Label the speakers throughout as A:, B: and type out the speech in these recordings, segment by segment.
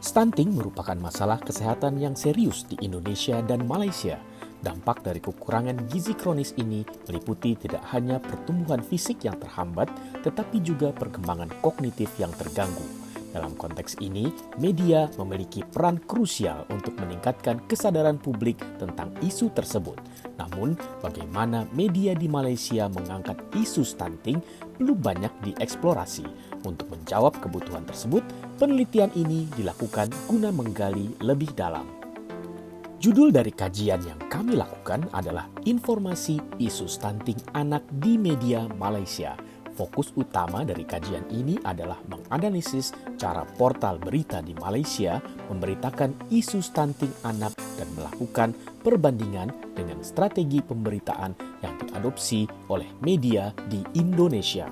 A: Stunting merupakan masalah kesehatan yang serius di Indonesia dan Malaysia. Dampak dari kekurangan gizi kronis ini meliputi tidak hanya pertumbuhan fisik yang terhambat, tetapi juga perkembangan kognitif yang terganggu. Dalam konteks ini, media memiliki peran krusial untuk meningkatkan kesadaran publik tentang isu tersebut. Namun, bagaimana media di Malaysia mengangkat isu stunting belum banyak dieksplorasi. Untuk menjawab kebutuhan tersebut, penelitian ini dilakukan guna menggali lebih dalam. Judul dari kajian yang kami lakukan adalah Informasi Isu Stunting Anak di Media Malaysia. Fokus utama dari kajian ini adalah menganalisis cara portal berita di Malaysia memberitakan isu stunting anak dan melakukan perbandingan dengan strategi pemberitaan yang diadopsi oleh media di Indonesia.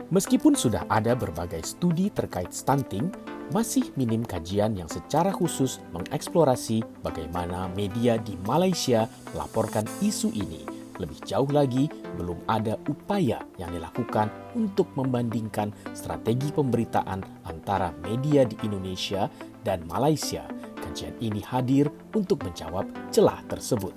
A: Meskipun sudah ada berbagai studi terkait stunting, masih minim kajian yang secara khusus mengeksplorasi bagaimana media di Malaysia melaporkan isu ini. Lebih jauh lagi, belum ada upaya yang dilakukan untuk membandingkan strategi pemberitaan antara media di Indonesia dan Malaysia. Kajian ini hadir untuk menjawab celah tersebut.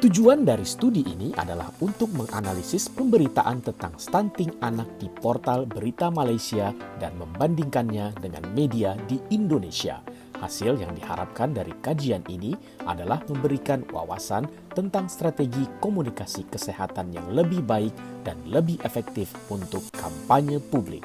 A: Tujuan dari studi ini adalah untuk menganalisis pemberitaan tentang stunting anak di portal berita Malaysia dan membandingkannya dengan media di Indonesia. Hasil yang diharapkan dari kajian ini adalah memberikan wawasan tentang strategi komunikasi kesehatan yang lebih baik dan lebih efektif untuk kampanye publik.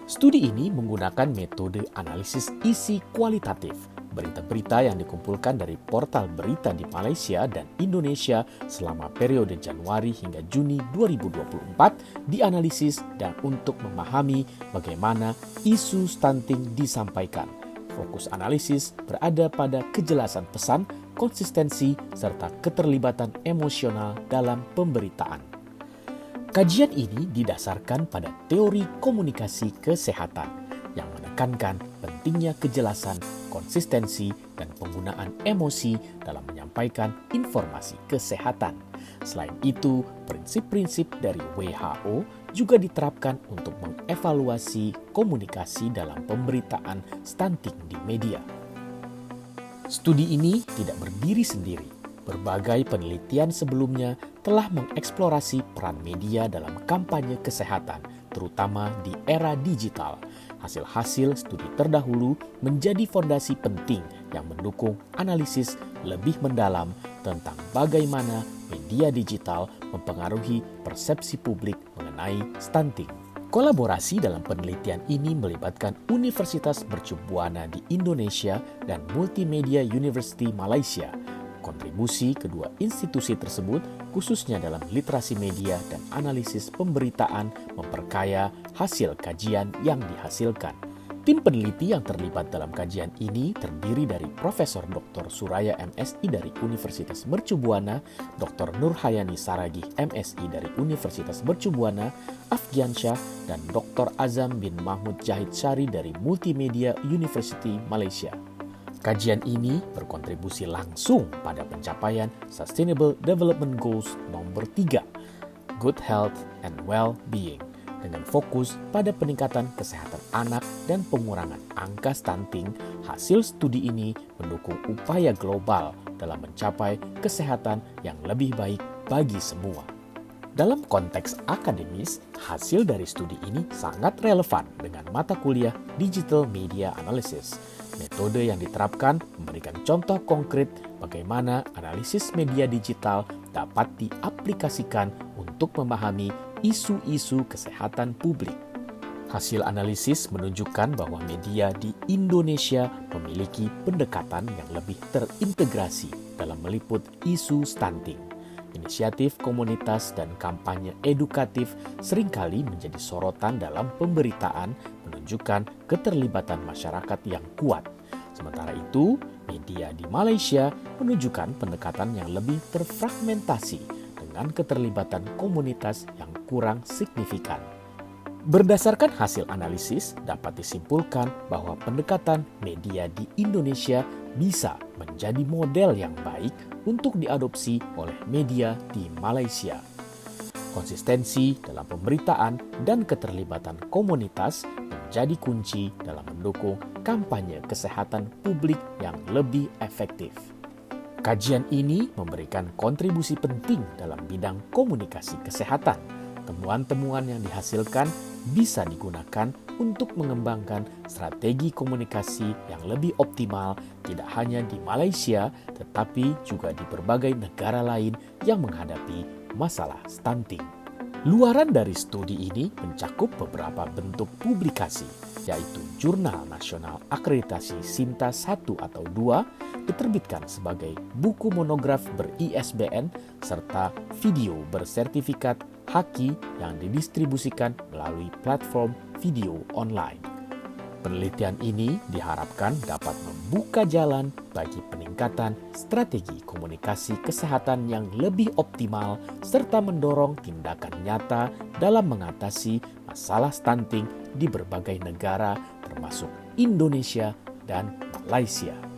A: Studi ini menggunakan metode analisis isi kualitatif. Berita-berita yang dikumpulkan dari portal berita di Malaysia dan Indonesia selama periode Januari hingga Juni 2024 dianalisis dan untuk memahami bagaimana isu stunting disampaikan. Fokus analisis berada pada kejelasan pesan, konsistensi, serta keterlibatan emosional dalam pemberitaan. Kajian ini didasarkan pada teori komunikasi kesehatan yang menekankan pentingnya kejelasan, konsistensi, dan penggunaan emosi dalam menyampaikan informasi kesehatan. Selain itu, prinsip-prinsip dari WHO juga diterapkan untuk mengevaluasi komunikasi dalam pemberitaan stunting di media. Studi ini tidak berdiri sendiri. Berbagai penelitian sebelumnya telah mengeksplorasi peran media dalam kampanye kesehatan, terutama di era digital. Hasil-hasil studi terdahulu menjadi fondasi penting yang mendukung analisis lebih mendalam tentang bagaimana media digital mempengaruhi persepsi publik mengenai stunting. Kolaborasi dalam penelitian ini melibatkan Universitas Mercu Buana di Indonesia dan Multimedia University Malaysia. Kontribusi kedua institusi tersebut, khususnya dalam literasi media dan analisis pemberitaan, memperkaya hasil kajian yang dihasilkan. Tim peneliti yang terlibat dalam kajian ini terdiri dari Profesor Dr. Suraya MSI dari Universitas Mercu Buana, Dr. Nurhayani Saragih MSI dari Universitas Mercu Buana, Afgiansyah, dan Dr. Azam bin Mahmud Jahid Syari dari Multimedia University Malaysia. Kajian ini berkontribusi langsung pada pencapaian Sustainable Development Goals nomor 3, Good Health and Well-Being, dengan fokus pada peningkatan kesehatan anak dan pengurangan angka stunting. Hasil studi ini mendukung upaya global dalam mencapai kesehatan yang lebih baik bagi semua. Dalam konteks akademis, hasil dari studi ini sangat relevan dengan mata kuliah Digital Media Analysis. Metode yang diterapkan memberikan contoh konkret bagaimana analisis media digital dapat diaplikasikan untuk memahami isu-isu kesehatan publik. Hasil analisis menunjukkan bahwa media di Indonesia memiliki pendekatan yang lebih terintegrasi dalam meliput isu stunting. Inisiatif komunitas dan kampanye edukatif seringkali menjadi sorotan dalam pemberitaan, menunjukkan keterlibatan masyarakat yang kuat. Sementara itu, media di Malaysia menunjukkan pendekatan yang lebih terfragmentasi dengan keterlibatan komunitas yang kurang signifikan. Berdasarkan hasil analisis, dapat disimpulkan bahwa pendekatan media di Indonesia bisa menjadi model yang baik untuk diadopsi oleh media di Malaysia. Konsistensi dalam pemberitaan dan keterlibatan komunitas menjadi kunci dalam mendukung kampanye kesehatan publik yang lebih efektif. Kajian ini memberikan kontribusi penting dalam bidang komunikasi kesehatan. Temuan-temuan yang dihasilkan bisa digunakan untuk mengembangkan strategi komunikasi yang lebih optimal tidak hanya di Malaysia tetapi juga di berbagai negara lain yang menghadapi masalah stunting. Luaran dari studi ini mencakup beberapa bentuk publikasi, yaitu Jurnal Nasional Akreditasi SINTA 1 atau 2, diterbitkan sebagai buku monograf ber-ISBN, serta video bersertifikat HAKI yang didistribusikan melalui platform video online. Penelitian ini diharapkan dapat membuka jalan bagi peningkatan strategi komunikasi kesehatan yang lebih optimal serta mendorong tindakan nyata dalam mengatasi masalah stunting di berbagai negara termasuk Indonesia dan Malaysia.